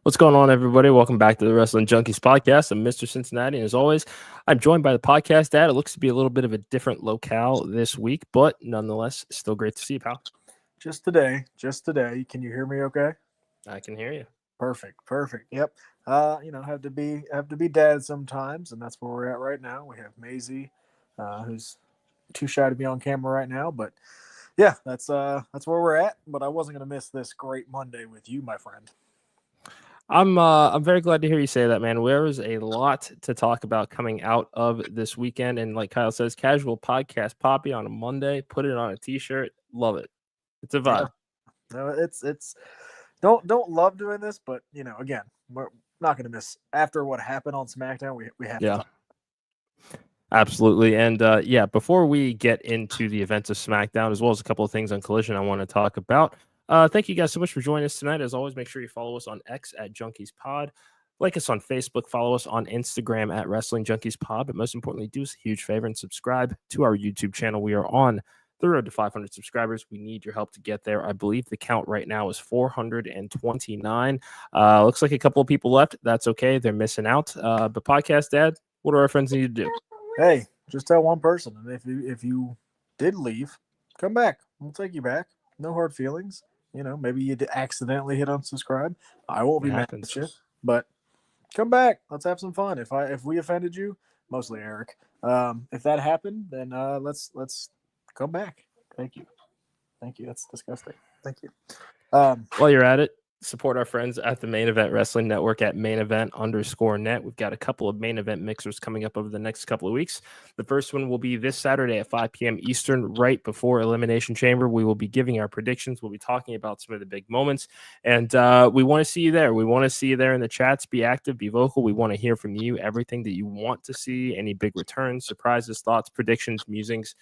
What's going on, everybody? Welcome back to the Wrestling Junkies podcast. I'm Mr. Cincinnati, and as always, I'm joined by the podcast dad. It looks to be a little bit of a different locale this week, but nonetheless, still great to see you, pal. Just today. Can you hear me okay? I can hear you. Perfect. Yep. Have to be dad sometimes, and that's where we're at right now. We have Maisie, who's too shy to be on camera right now, but yeah, that's where we're at. But I wasn't gonna miss this great Monday with you, my friend. I'm very glad to hear you say that, man. There is a lot to talk about coming out of this weekend, and like Kyle says, casual podcast poppy on a Monday. Put it on a t-shirt. Love it. It's a vibe. Yeah. No, it's don't love doing this, but again, we're not gonna miss after what happened on SmackDown. We have to talk. Absolutely. And before we get into the events of SmackDown, as well as a couple of things on Collision I want to talk about, thank you guys so much for joining us tonight. As always, make sure you follow us on X at Junkies Pod. Like us on Facebook, follow us on Instagram at Wrestling Junkies Pod. But most importantly, do us a huge favor and subscribe to our YouTube channel. We are on the road to 500 subscribers. We need your help to get there. I believe the count right now is 429. Looks like a couple of people left. That's okay. They're missing out. But podcast dad, what do our friends need to do? Hey, just tell one person, and if you did leave, come back. We'll take you back. No hard feelings. Maybe you did accidentally hit unsubscribe. I won't be mad at you, but come back. Let's have some fun. If we offended you, mostly Eric. If that happened, then let's come back. Thank you. That's disgusting. Thank you. While you're at it, support our friends at the Main Event Wrestling Network at mainevent_net. We've got a couple of main event mixers coming up over the next couple of weeks. The first one will be this Saturday at 5 p.m. Eastern, right before Elimination Chamber. We will be giving our predictions. We'll be talking about some of the big moments, and we want to see you there. We want to see you there in the chats. Be active, be vocal. We want to hear from you, everything that you want to see, any big returns, surprises, thoughts, predictions, musings.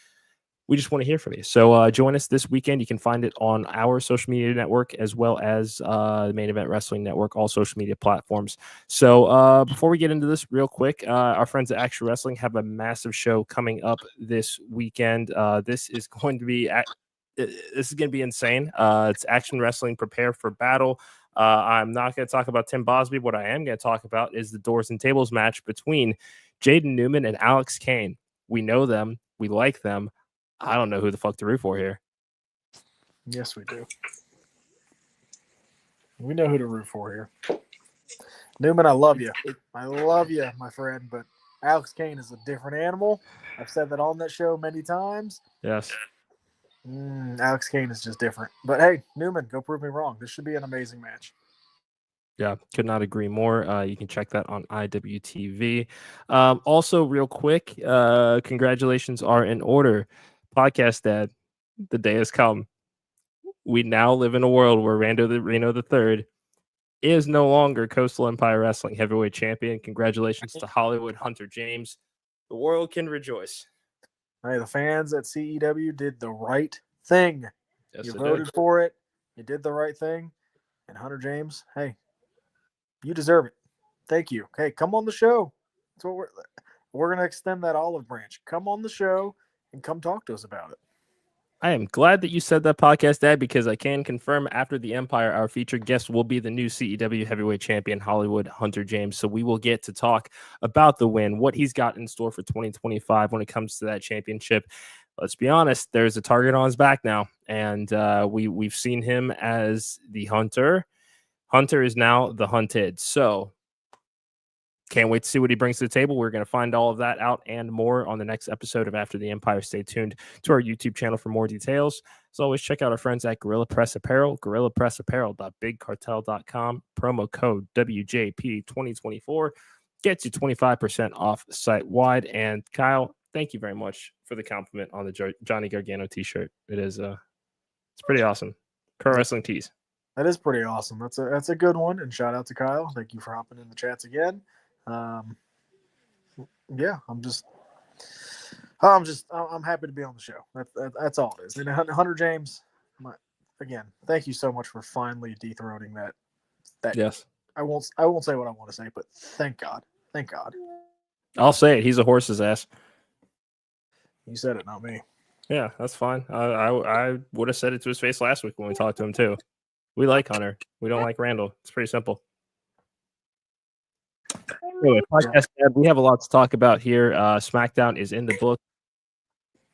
We just want to hear from you. So join us this weekend. You can find it on our social media network as well as the Main Event Wrestling Network, all social media platforms. So before we get into this real quick, our friends at Action Wrestling have a massive show coming up this weekend. This is going to be insane. It's Action Wrestling Prepare for Battle. I'm not going to talk about Tim Bosby. What I am going to talk about is the Doors and Tables match between Jaden Newman and Alex Kane. We know them. We like them. I don't know who the fuck to root for here. Yes, we do. We know who to root for here. Newman, I love you. I love you, my friend, but Alex Kane is a different animal. I've said that on that show many times. Yes. Alex Kane is just different. But hey, Newman, go prove me wrong. This should be an amazing match. Yeah, could not agree more. You can check that on IWTV. Also, real quick, congratulations are in order. Podcast dad, the day has come. We now live in a world where Reno III is no longer Coastal Empire Wrestling heavyweight champion. Congratulations to Hollywood Hunter James. The world can rejoice. Hey, the fans at CEW did the right thing. Yes, you voted for it. You did the right thing. And Hunter James, hey, you deserve it. Thank you. Hey, come on the show. That's what we're going to extend that olive branch. Come on the show and come talk to us about it. I am glad that you said that, podcast dad, because I can confirm after the Empire, our featured guest will be the new CEW heavyweight champion, Hollywood Hunter James. So we will get to talk about the win, what he's got in store for 2025 when it comes to that championship. Let's be honest, there's a target on his back now, and we've seen him as the hunter. Hunter is now the hunted. So can't wait to see what he brings to the table. We're going to find all of that out and more on the next episode of After the Empire. Stay tuned to our YouTube channel for more details. As always, check out our friends at Gorilla Press Apparel, gorillapressapparel.bigcartel.com. Promo code WJP2024 gets you 25% off site-wide. And Kyle, thank you very much for the compliment on the Johnny Gargano t-shirt. It is it's pretty awesome. Pro Wrestling Tees. That is pretty awesome. That's a good one. And shout out to Kyle. Thank you for hopping in the chats again. Yeah, I'm happy to be on the show. That's all it is. And Hunter James, again, thank you so much for finally dethroning that. Yes. I won't say what I want to say, but thank God. I'll say it. He's a horse's ass. You said it, not me. Yeah, that's fine. I would have said it to his face last week when we talked to him too. We like Hunter. We don't like Randall. It's pretty simple. Anyway, podcast Dad, we have a lot to talk about here. SmackDown is in the book.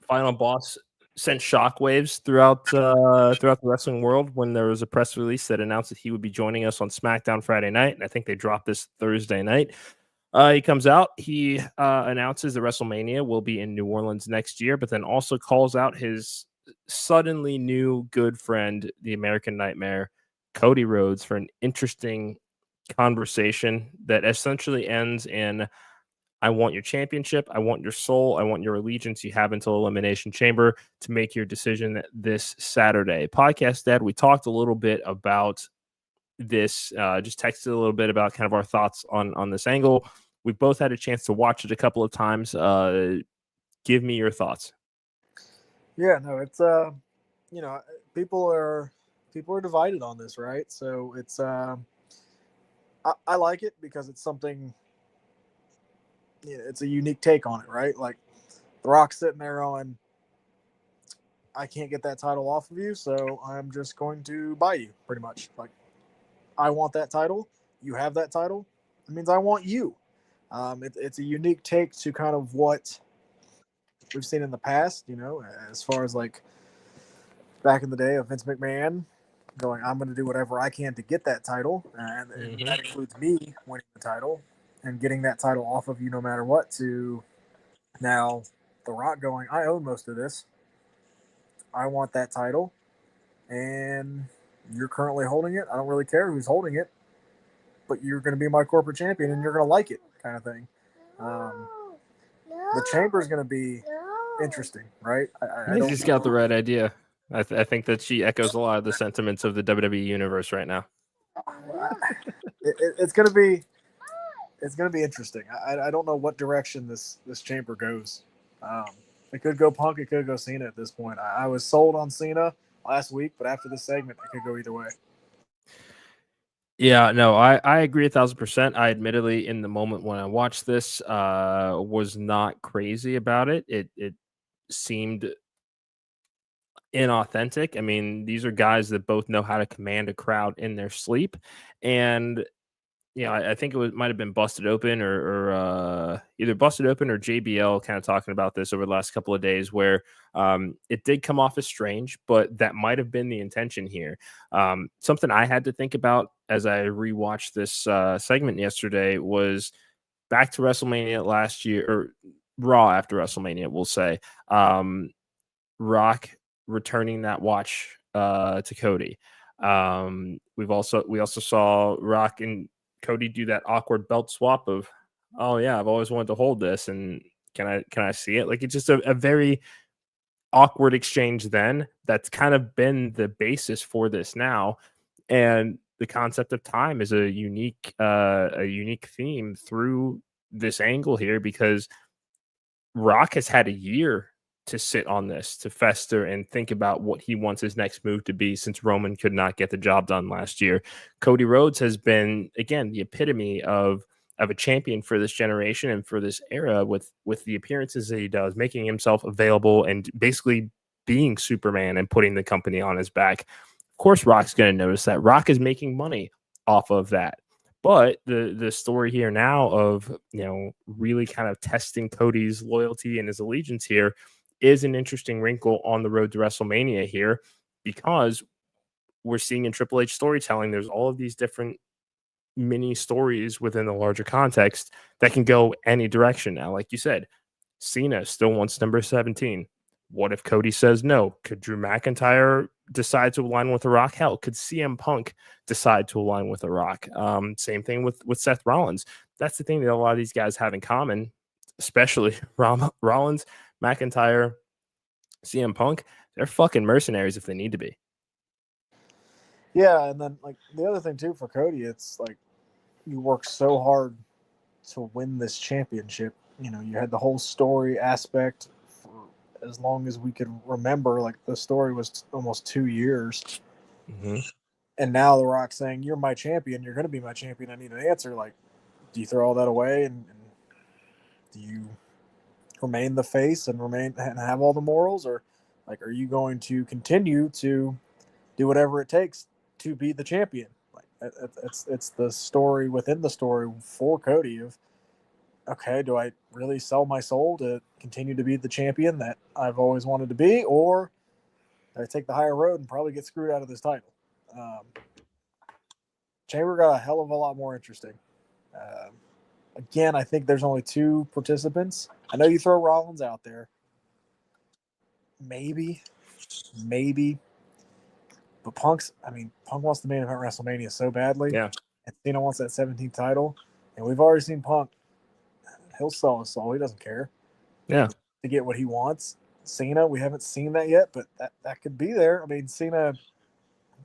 Final Boss sent shockwaves throughout the wrestling world when there was a press release that announced that he would be joining us on SmackDown Friday night, and I think they dropped this Thursday night. He comes out, he announces that WrestleMania will be in New Orleans next year, but then also calls out his suddenly new good friend, the American Nightmare, Cody Rhodes, for an interesting conversation that essentially ends in, I want your championship, I want your soul, I want your allegiance. You have until Elimination Chamber to make your decision this Saturday. Podcast Dad, we talked a little bit about this, just texted a little bit about kind of our thoughts on this angle. We both had a chance to watch it a couple of times. Give me your thoughts. Yeah, no, it's you know, people are divided on this, right? So it's I like it because it's something, you know, it's a unique take on it, right? Like The Rock's sitting there on, I can't get that title off of you, so I'm just going to buy you, pretty much. Like, I want that title, you have that title, it means I want you. It's a unique take to kind of what we've seen in the past, you know, as far as like back in the day of Vince McMahon going, I'm going to do whatever I can to get that title, and that includes me winning the title and getting that title off of you no matter what, to now The Rock going, I own most of this, I want that title, and you're currently holding it, I don't really care who's holding it, but you're going to be my corporate champion and you're going to like it, kind of thing. The chamber is going to be interesting, right? I think she's got the right idea. I think that she echoes a lot of the sentiments of the WWE Universe right now. It's going to be interesting. I don't know what direction this chamber goes. It could go Punk, it could go Cena at this point. I was sold on Cena last week, but after this segment, it could go either way. Yeah, no, I agree 1,000%. I admittedly, in the moment when I watched this, was not crazy about it. It seemed inauthentic. I mean, these are guys that both know how to command a crowd in their sleep, and you know, I think it might have been Busted Open or either Busted Open or JBL kind of talking about this over the last couple of days, where it did come off as strange, but that might have been the intention here. Something I had to think about as I rewatched this segment yesterday was back to WrestleMania last year, or Raw after WrestleMania, we'll say. Rock returning that watch to Cody. We also saw Rock and Cody do that awkward belt swap of, oh yeah, I've always wanted to hold this, and can I see it? Like, it's just a very awkward exchange then that's kind of been the basis for this now. And the concept of time is a unique theme through this angle here, because Rock has had a year to sit on this, to fester and think about what he wants his next move to be, since Roman could not get the job done last year. Cody Rhodes has been, again, the epitome of a champion for this generation and for this era, with the appearances that he does, making himself available and basically being Superman and putting the company on his back. Of course, Rock's going to notice that. Rock is making money off of that. But the story here now of, you know, really kind of testing Cody's loyalty and his allegiance here is an interesting wrinkle on the road to WrestleMania here, because we're seeing in Triple H storytelling, there's all of these different mini stories within the larger context that can go any direction now. Like you said, Cena still wants number 17. What if Cody says no? Could Drew McIntyre decide to align with The Rock? Hell, could CM Punk decide to align with The Rock? Same thing with Seth Rollins. That's the thing that a lot of these guys have in common, especially Rollins, McIntyre, CM Punk. They're fucking mercenaries if they need to be. Yeah, and then like the other thing too for Cody, it's like you work so hard to win this championship. You know, you had the whole story aspect for as long as we could remember. Like, the story was almost 2 years. And now The Rock saying, you're my champion, you're going to be my champion, I need an answer. Like, do you throw all that away and do you remain the face and have all the morals, or like, are you going to continue to do whatever it takes to be the champion? Like, it's the story within the story for Cody of, okay, do I really sell my soul to continue to be the champion that I've always wanted to be, or do I take the higher road and probably get screwed out of this title? Chamber got a hell of a lot more interesting. Again, I think there's only 2 participants. I know you throw Rollins out there. Maybe. But Punk wants the main event WrestleMania so badly. Yeah. And Cena wants that 17th title. And we've already seen Punk. He'll sell his soul. He doesn't care. Yeah. To get what he wants. Cena, we haven't seen that yet, but that could be there. I mean, Cena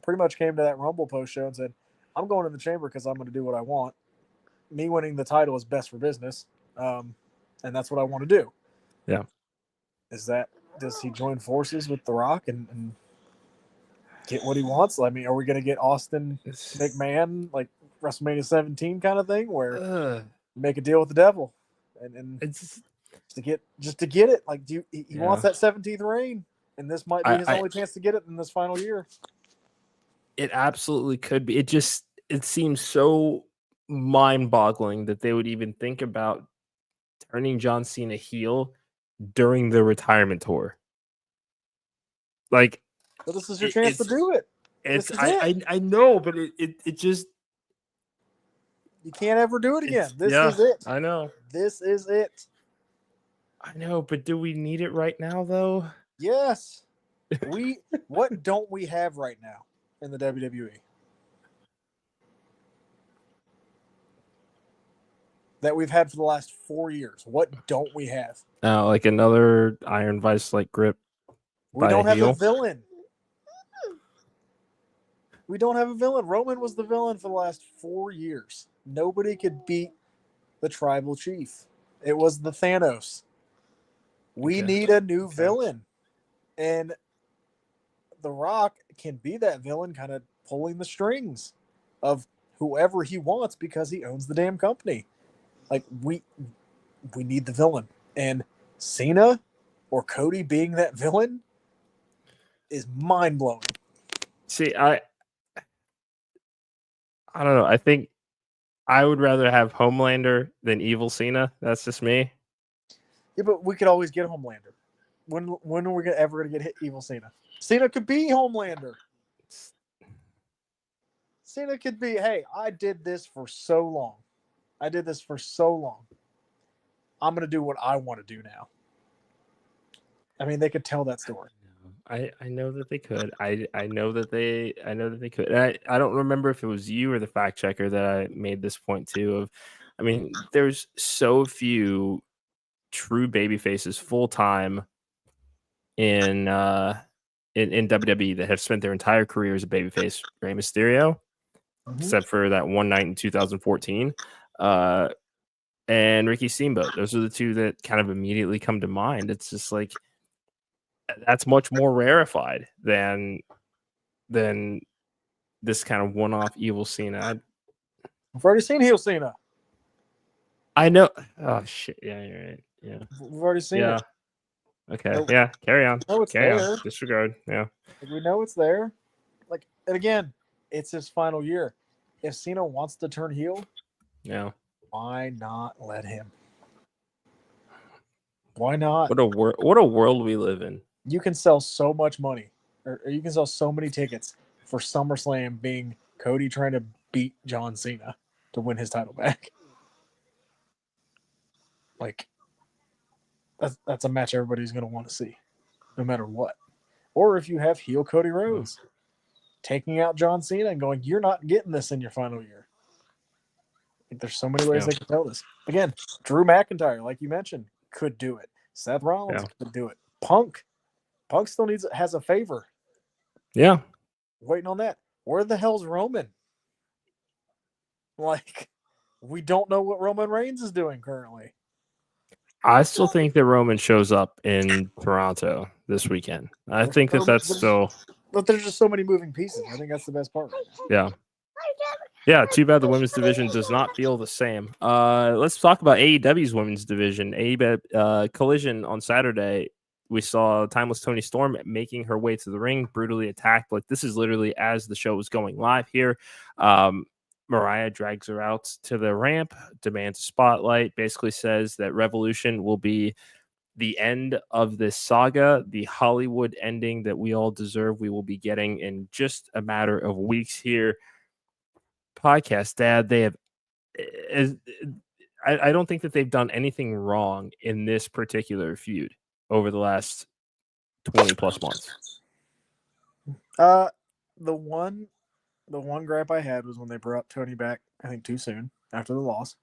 pretty much came to that Rumble post show and said, I'm going in the chamber because I'm going to do what I want. Me winning the title is best for business. And that's what I want to do. Yeah. Does he join forces with The Rock and get what he wants? I mean, are we going to get Austin McMahon, like WrestleMania 17 kind of thing, where make a deal with the devil and it's just to get it? Like, he wants that 17th reign, and this might be his only chance to get it in this final year. It absolutely could be. It seems so mind-boggling that they would even think about turning John Cena heel during the retirement tour. Like, but this is your chance to do it. I know, but it just, you can't ever do it again. This is it. I know. This is it. I know, but do we need it right now, though? Yes. What don't we have right now in the WWE that we've had for the last 4 years? What don't we have? Like another Iron Vice-like grip. We don't have a villain. We don't have a villain. Roman was the villain for the last 4 years. Nobody could beat the tribal chief. It was the Thanos. We need a new villain. And The Rock can be that villain, kind of pulling the strings of whoever he wants because he owns the damn company. Like, we need the villain. And Cena or Cody being that villain is mind-blowing. See, I don't know. I think I would rather have Homelander than Evil Cena. That's just me. Yeah, but we could always get Homelander. When are we ever going to get Evil Cena? Cena could be Homelander. Cena could be, hey, I did this for so long. I'm going to do what I want to do now. I mean, they could tell that story. I know that they could. I know that they could. And I don't remember if it was you or the fact checker that I made this point to. I mean, there's so few true baby faces full time in WWE that have spent their entire career as a babyface. Rey Mysterio, except for that one night in 2014, and Ricky Steamboat. Those are the two that kind of immediately come to mind. It's just like, that's much more rarefied than this kind of one-off Evil Cena. I've already seen heel Cena. I know. Oh shit! Yeah, you're right. Yeah, we've already seen it. Okay. So, yeah. Carry on. Carry on. Disregard. Yeah. We know it's there. Like, and again, it's his final year. If Cena wants to turn heel, why not let him? Why not? What a world we live in. You can sell so much money, or you can sell so many tickets for SummerSlam being Cody trying to beat John Cena to win his title back. Like, that's a match everybody's going to want to see, no matter what. Or if you have heel Cody Rhodes taking out John Cena and going, you're not getting this in your final year. I think there's so many ways they can tell this. Again, Drew McIntyre, like you mentioned, could do it. Seth Rollins could do it. Punk still has a favor. Yeah. Waiting on that. Where the hell's Roman? Like, we don't know what Roman Reigns is doing currently. I still think that Roman shows up in Toronto this weekend. I think that's still... But there's just so many moving pieces. I think that's the best part. Yeah. Yeah, too bad the women's division does not feel the same. Let's talk about AEW's women's division. AEW Collision on Saturday. We saw Timeless Toni Storm making her way to the ring, brutally attacked. Like, this is literally as the show was going live here. Mariah drags her out to the ramp, demands a spotlight, basically says that Revolution will be the end of this saga, the Hollywood ending that we all deserve. We will be getting in just a matter of weeks here. Podcast Dad, they have. I don't think that they've done anything wrong in this particular feud over the last 20 plus months. The one gripe I had was when they brought Toni back, I think too soon after the loss.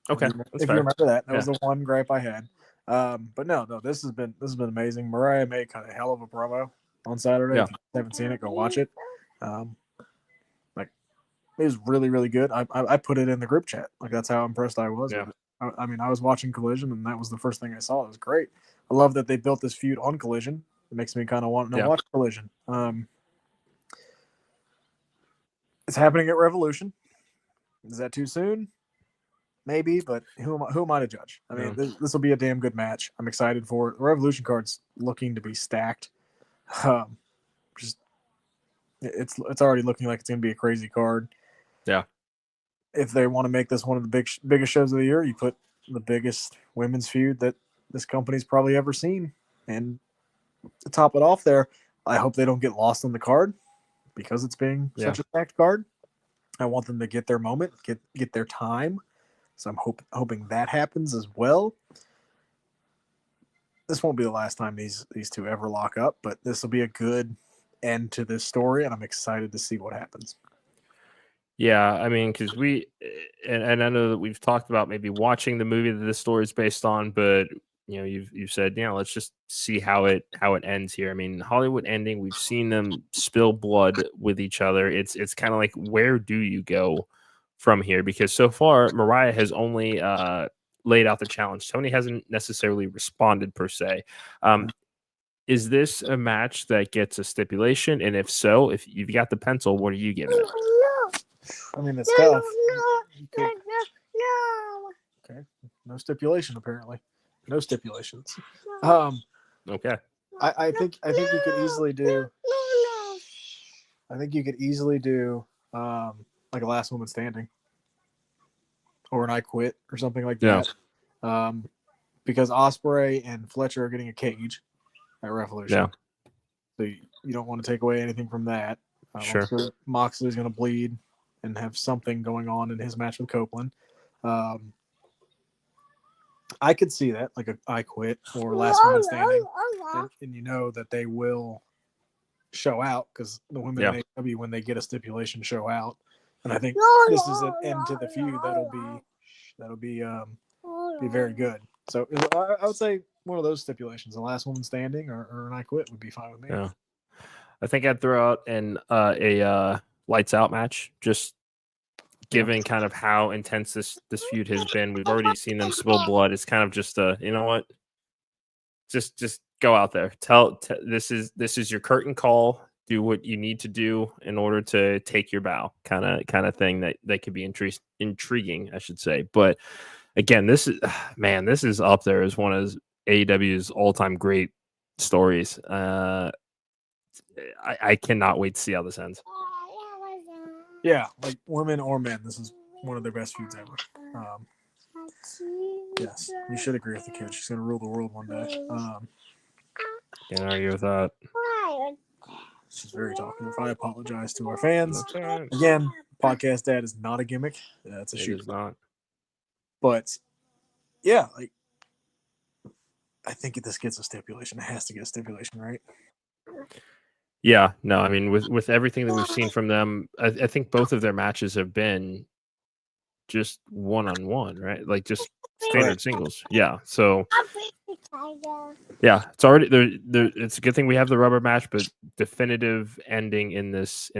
Okay, if you remember that was the one gripe I had. But no, this has been amazing. Mariah May cut a hell of a promo on Saturday. Yeah. If you haven't seen it, go watch it. It was really, really good. I put it in the group chat. Like, that's how impressed I was with it. I mean, I was watching Collision, and that was the first thing I saw. It was great. I love that they built this feud on Collision. It makes me kind of want to watch Collision. It's happening at Revolution. Is that too soon? Maybe, but who am I to judge? I mean, this will be a damn good match. I'm excited for it. The Revolution card's looking to be stacked. It's already looking like it's going to be a crazy card. Yeah. If they want to make this one of the biggest shows of the year, you put the biggest women's feud that this company's probably ever seen. And to top it off there, I hope they don't get lost on the card because it's being such a stacked card. I want them to get their moment, get their time. So I'm hoping that happens as well. This won't be the last time these two ever lock up, but this will be a good end to this story, and I'm excited to see what happens. Yeah, I mean, because and I know that we've talked about maybe watching the movie that this story is based on, but you've said, let's just see how it ends here. I mean, Hollywood ending, we've seen them spill blood with each other. It's kind of like, where do you go from here? Because so far, Mariah has only laid out the challenge. Toni hasn't necessarily responded per se. Is this a match that gets a stipulation? And if so, if you've got the pencil, what are you giving it? I mean, it's tough. Okay. No stipulation, apparently. No stipulations. Okay. I think you could easily do. I think you could easily do like a last woman standing, or an I quit, or something like that. Because Ospreay and Fletcher are getting a cage at Revolution. Yeah. So you don't want to take away anything from that. Sure. Moxley's going to bleed and have something going on in his match with Copeland. I could see that, like a I quit or last woman standing, and you know that they will show out because the women in AEW, when they get a stipulation, show out. And I think this is an end to the feud that'll be very good. So I would say one of those stipulations, a last woman standing or an I quit would be fine with me. Yeah. I think I'd throw out a lights out match, just given kind of how intense this feud has been. We've already seen them spill blood. It's kind of just you know what? Just go out there. This is your curtain call. Do what you need to do in order to take your bow, kind of thing that could be intriguing, I should say. But again, this is up there as one of AEW's all-time great stories. I cannot wait to see how this ends. Yeah, like women or men, this is one of their best feuds ever. Yes, you should agree with the kid. She's going to rule the world one day. Can't argue with that. She's very talkative. I apologize to our fans. Again, Podcast Dad is not a gimmick. That's a shoot. It is not. But yeah, like I think if this gets a stipulation, it has to get a stipulation, right? Yeah, no, I mean with everything that we've seen from them, I think both of their matches have been just one-on-one, right? Like just standard singles. Yeah. So yeah, it's already there. It's a good thing we have the rubber match, but definitive ending in this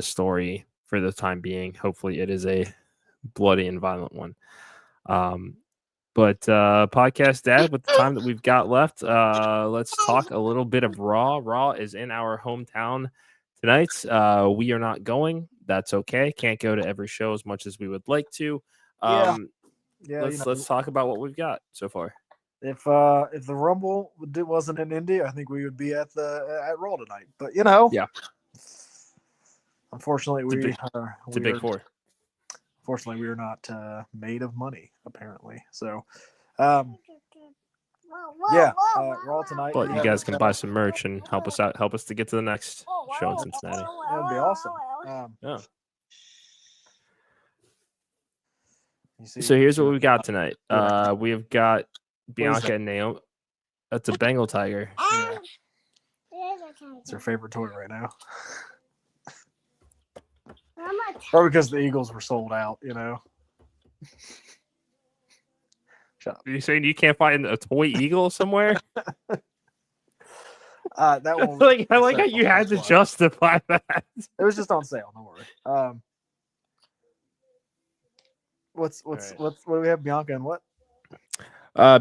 story for the time being. Hopefully it is a bloody and violent one. But Podcast Dad, with the time that we've got left, let's talk a little bit of Raw. Raw is in our hometown tonight. We are not going. That's okay. Can't go to every show as much as we would like to. Let's talk about what we've got so far. If the Rumble wasn't in Indy, I think we would be at Raw tonight. But yeah, Unfortunately, it's a big four. Fortunately, we are not made of money, apparently. So, Raw tonight. But you guys can buy some merch and help us out. Help us to get to the next show in Cincinnati. That would be awesome. Yeah. See, so here's what we've got tonight. We've got Bianca and Naomi. That's a Bengal tiger. Yeah. It's her favorite toy right now. Or because the Eagles were sold out, Shut up. Are you saying you can't find a toy eagle somewhere? That one. I like how you had to justify that. It was just on sale. Don't worry. What do we have? Bianca and what?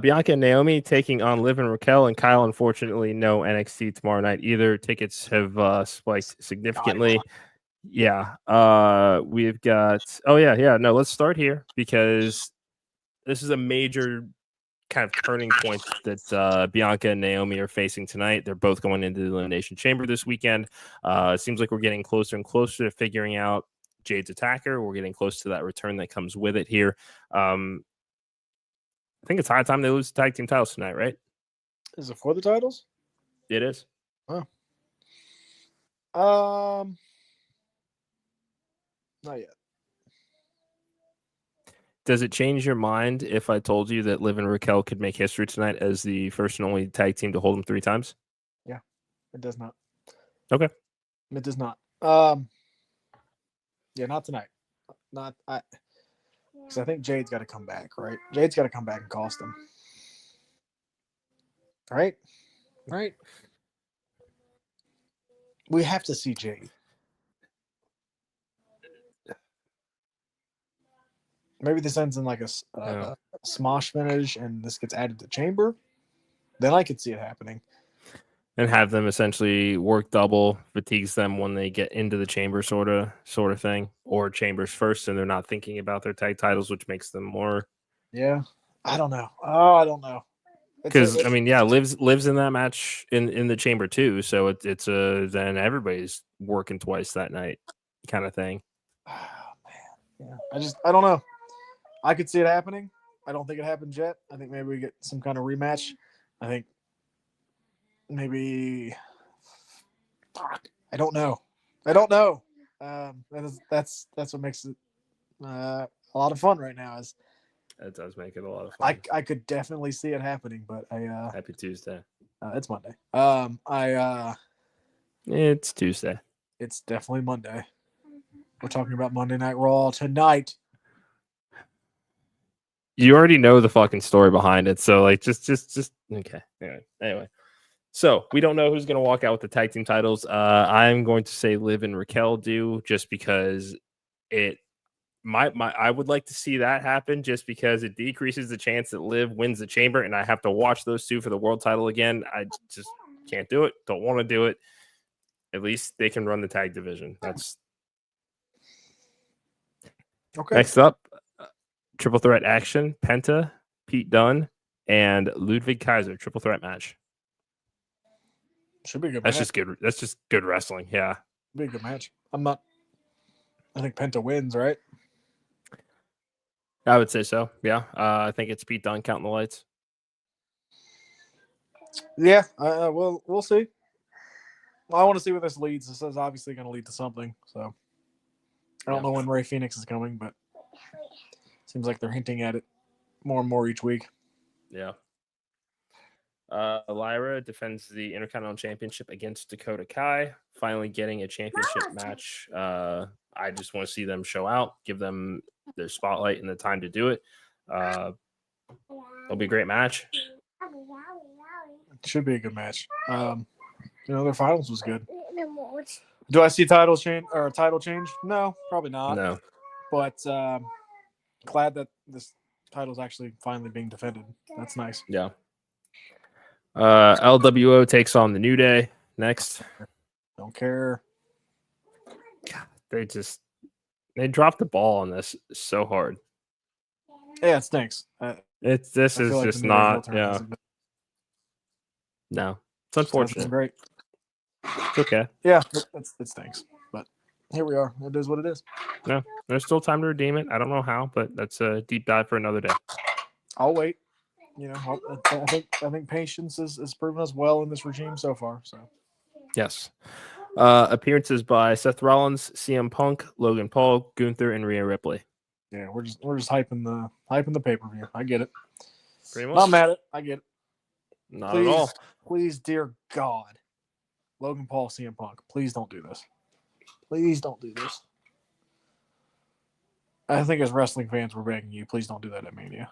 Bianca and Naomi taking on Liv and Raquel and Kyle. Unfortunately, no NXT tomorrow night either. Tickets have spiked significantly. Yeah. We've got. Oh yeah. No, let's start here because this is a major kind of turning point that Bianca and Naomi are facing tonight. They're both going into the Elimination Chamber this weekend. It seems like we're getting closer and closer to figuring out Jade's attacker. We're getting close to that return that comes with it here. I think it's high time they lose the tag team titles tonight, right? Is it for the titles? It is. Oh. Not yet. Does it change your mind if I told you that Liv and Raquel could make history tonight as the first and only tag team to hold them 3 times? Yeah, it does not. Okay. It does not. Yeah, not tonight. Because I think Jade's got to come back, right? Jade's got to come back and cost them. Right? We have to see Jade. Maybe this ends in like a smosh finish and this gets added to Chamber. Then I could see it happening. And have them essentially work double, fatigues them when they get into the Chamber sort of thing. Or Chambers first and they're not thinking about their tag titles, which makes them more. Yeah. I don't know. I don't know. Because lives in that match in the Chamber too. So it's then everybody's working twice that night kind of thing. Oh man. Yeah. I don't know. I could see it happening. I don't think it happens yet. I think maybe we get some kind of rematch. I think maybe. I don't know. That's what makes it a lot of fun right now. It does make it a lot of fun. I could definitely see it happening, but Happy Tuesday. It's Monday. It's Tuesday. It's definitely Monday. We're talking about Monday Night Raw tonight. You already know the fucking story behind it, so like just okay. Anyway. So we don't know who's gonna walk out with the tag team titles. I'm going to say Liv and Raquel do just because I would like to see that happen just because it decreases the chance that Liv wins the Chamber and I have to watch those two for the world title again. I just can't do it. Don't want to do it. At least they can run the tag division. That's okay. Next up. Triple threat action, Penta, Pete Dunne, and Ludwig Kaiser. Triple threat match. Should be a good match. That's just good wrestling. Yeah. Be a good match. I think Penta wins, right? I would say so. Yeah. I think it's Pete Dunne counting the lights. Yeah. We'll see. I want to see where this leads. This is obviously going to lead to something. So I don't know when Rey Fenix is coming, but seems like they're hinting at it more and more each week. Yeah. Lyra defends the Intercontinental Championship against Dakota Kai, finally getting a championship match. I just want to see them show out, give them their spotlight and the time to do it. It'll be a great match. It should be a good match. Their finals was good. Do I see title change? No, probably not. No. But glad that this title's actually finally being defended. That's nice. Yeah. LWO takes on the New Day next. Don't care. God, they dropped the ball on this so hard. Yeah, it stinks. This is like just not. Yeah. No, it's unfortunate. Great. It's okay. Yeah, it stinks. But here we are. It is what it is. No, there's still time to redeem it. I don't know how, but that's a deep dive for another day. I'll wait. I think patience is proven us well in this regime so far. So, yes. Appearances by Seth Rollins, CM Punk, Logan Paul, Gunther, and Rhea Ripley. Yeah, we're just hyping the pay-per-view. I get it. Pretty much. Not mad at it. I get it. Not at all. Please, dear God, Logan Paul, CM Punk, please don't do this. Please don't do this. I think as wrestling fans, we're begging you, please don't do that at Mania.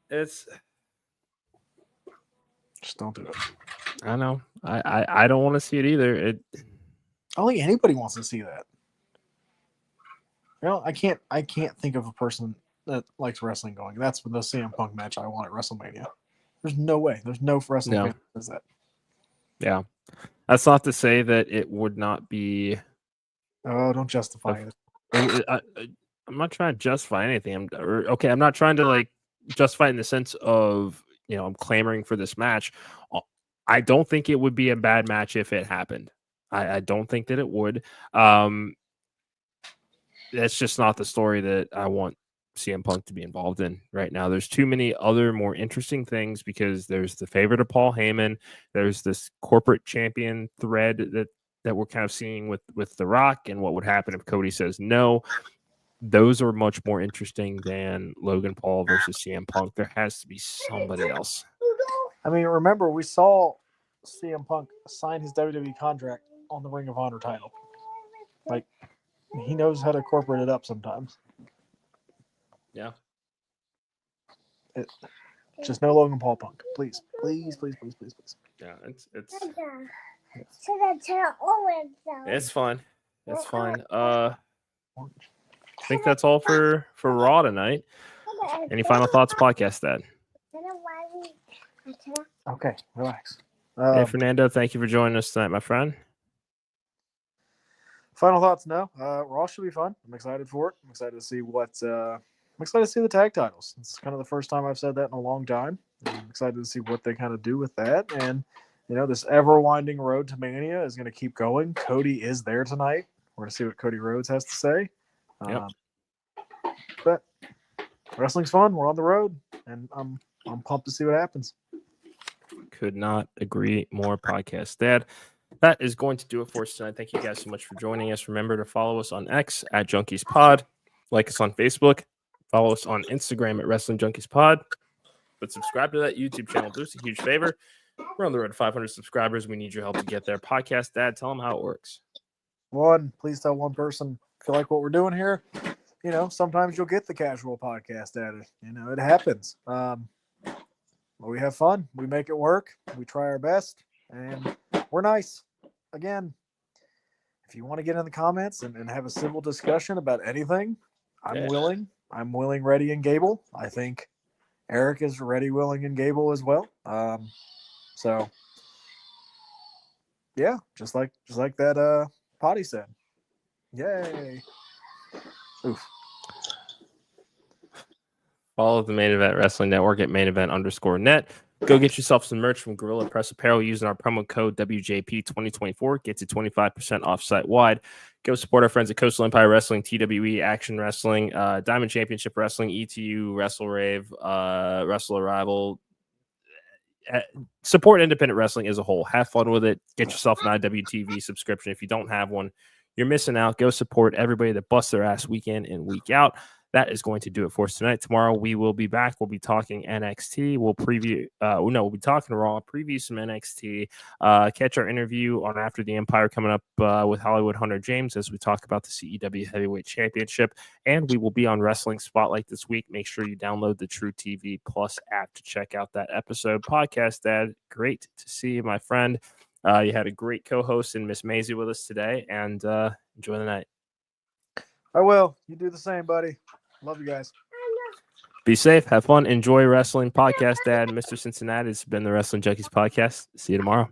Just don't do it. I know. I don't want to see it either. I don't think anybody wants to see that. I can't think of a person that likes wrestling going, that's the CM Punk match I want at WrestleMania. There's no way. There's no wrestling fan that does that. Yeah. That's not to say that it would not be. Oh, don't justify it. I'm not trying to justify anything. I'm not trying to justify in the sense of, I'm clamoring for this match. I don't think it would be a bad match if it happened. I don't think that it would. That's just not the story that I want CM Punk to be involved in right now. There's too many other more interesting things, because there's the favorite of Paul Heyman. There's this corporate champion thread that we're kind of seeing with The Rock, and what would happen if Cody says no. Those are much more interesting than Logan Paul versus CM Punk. There has to be somebody else. I mean, remember, we saw CM Punk sign his WWE contract on the Ring of Honor title. He knows how to corporate it up sometimes. Yeah. Just no Logan Paul Punk. Please. Please, please, please, please, please. Yeah, it's fine. It's fine. I think that's all for Raw tonight. Any final thoughts, podcast Dad? Okay, relax. Hey, Fernando, thank you for joining us tonight, my friend. Final thoughts? No. Raw should be fun. I'm excited for it. I'm excited to see I'm excited to see the tag titles. It's kind of the first time I've said that in a long time. I'm excited to see what they kind of do with that. And, this ever-winding road to Mania is going to keep going. Cody is there tonight. We're going to see what Cody Rhodes has to say. Yep. But wrestling's fun. We're on the road, and I'm pumped to see what happens. Could not agree more, podcast Dad. That is going to do it for us tonight. Thank you guys so much for joining us. Remember to follow us on X at JunkiesPod. Like us on Facebook. Follow us on Instagram at Wrestling Junkies Pod. But subscribe to that YouTube channel. Do us a huge favor. We're on the road to 500 subscribers. We need your help to get there. Podcast Dad, tell them how it works. Please tell one person if you like what we're doing here. Sometimes you'll get the casual podcast added. It happens. We have fun. We make it work. We try our best. And we're nice. Again, if you want to get in the comments and have a civil discussion about anything, I'm willing. I'm willing, ready, and Gable. I think Eric is ready, willing, and Gable as well. So yeah, just like that Potty said. Yay. Oof. Follow the Main Event Wrestling Network at mainevent_net. Go get yourself some merch from Gorilla Press Apparel using our promo code WJP2024. Gets you 25% off site-wide. Go support our friends at Coastal Empire Wrestling, TWE, Action Wrestling, Diamond Championship Wrestling, ETU, Wrestle Rave, Wrestle Arrival. Support independent wrestling as a whole. Have fun with it. Get yourself an IWTV subscription. If you don't have one, you're missing out. Go support everybody that busts their ass week in and week out. That is going to do it for us tonight. Tomorrow we will be back. We'll be talking NXT. We'll preview. We'll be talking Raw. Preview some NXT. Catch our interview on After the Empire coming up with Hollywood Hunter James as we talk about the CEW Heavyweight Championship. And we will be on Wrestling Spotlight this week. Make sure you download the True TV Plus app to check out that episode. Podcast Dad, great to see you, my friend. You had a great co-host in Miss Maisie with us today, and enjoy the night. I will. You do the same, buddy. Love you guys. Be safe. Have fun. Enjoy wrestling. Podcast Dad, Mr. Cincinnati. It's been the Wrestling Junkies podcast. See you tomorrow.